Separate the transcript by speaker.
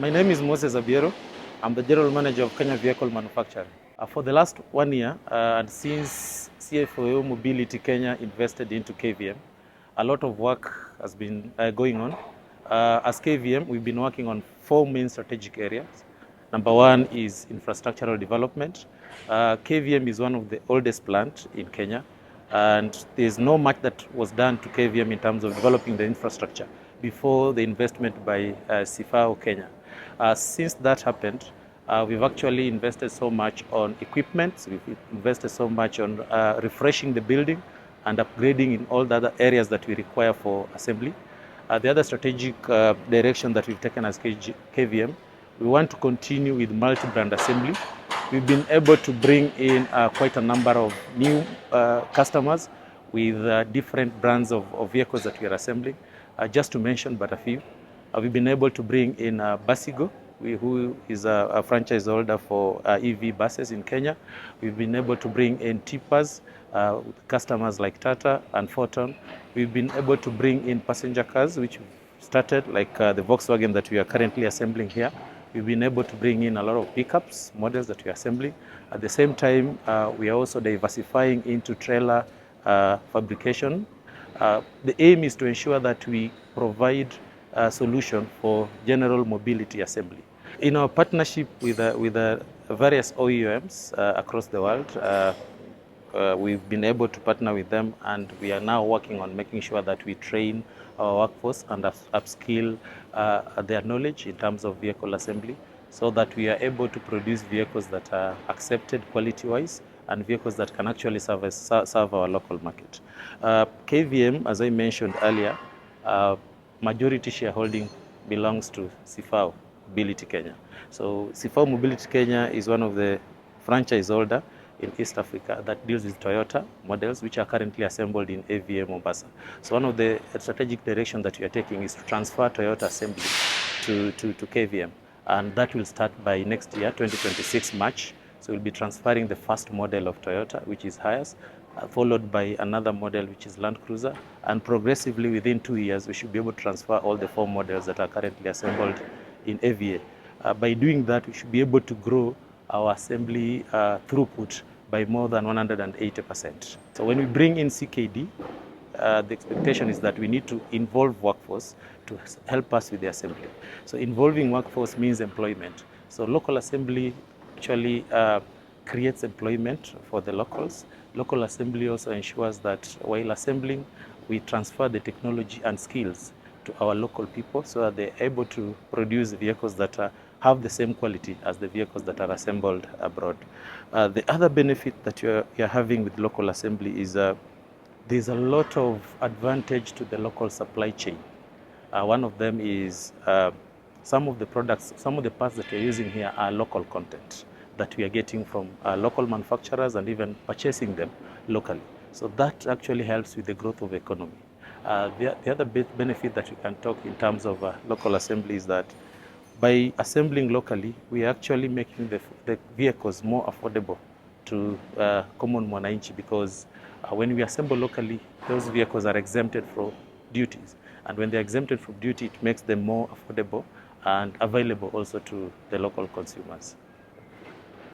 Speaker 1: My name is Moses Abiero. I'm the General Manager of Kenya Vehicle Manufacturing. For the last 1 year, and since CFO Mobility Kenya invested into KVM, a lot of work has been going on. As KVM, we've been working on 4 main strategic areas. Number 1 is infrastructural development. KVM is one of the oldest plants in Kenya, and there's no much that was done to KVM in terms of developing the infrastructure before the investment by CFAO Kenya. Since that happened, we've actually invested so much on equipment, we've invested so much on refreshing the building and upgrading in all the other areas that we require for assembly. The other strategic direction that we've taken as KVM, we want to continue with multi-brand assembly. We've been able to bring in quite a number of new customers with different brands of vehicles that we are assembling. Just to mention but a few, we've been able to bring in Basigo, who is a franchise holder for EV buses in Kenya. We've been able to bring in tippers, customers like Tata and Forton. We've been able to bring in passenger cars, which started like the Volkswagen that we are currently assembling here. We've been able to bring in a lot of pickups, models that we are assembling. At the same time, we are also diversifying into trailer fabrication. The aim is to ensure that we provide a solution for general mobility assembly. In our partnership with various OEMs across the world, we've been able to partner with them, and we are now working on making sure that we train our workforce and upskill their knowledge in terms of vehicle assembly, so that we are able to produce vehicles that are accepted quality-wise and vehicles that can actually serve our local market. KVM, as I mentioned earlier, majority shareholding belongs to CFAO Mobility Kenya. So CFAO Mobility Kenya is one of the franchise holder in East Africa that deals with Toyota models, which are currently assembled in AVA Mombasa. So one of the strategic direction that we are taking is to transfer Toyota assembly to KVM, and that will start by next year, 2026 March. So we'll be transferring the first model of Toyota, which is Hiace, followed by another model, which is Land Cruiser, and progressively within 2 years, we should be able to transfer all the 4 models that are currently assembled in AVA. By doing that, we should be able to grow our assembly throughput by more than 180%. So when we bring in CKD, the expectation is that we need to involve workforce to help us with the assembly. So involving workforce means employment. So local assembly actually creates employment for the locals. Local assembly also ensures that while assembling, we transfer the technology and skills to our local people so that they're able to produce vehicles that have the same quality as the vehicles that are assembled abroad. The other benefit that you're having with local assembly is there's a lot of advantage to the local supply chain. One of them is some of the products, some of the parts that we're using here are local content that we are getting from local manufacturers and even purchasing them locally. So that actually helps with the growth of the economy. The other benefit that we can talk in terms of local assembly is that by assembling locally, we are actually making the vehicles more affordable to common mwananchi, because when we assemble locally, those vehicles are exempted from duties. And when they're exempted from duty, it makes them more affordable and available also to the local consumers.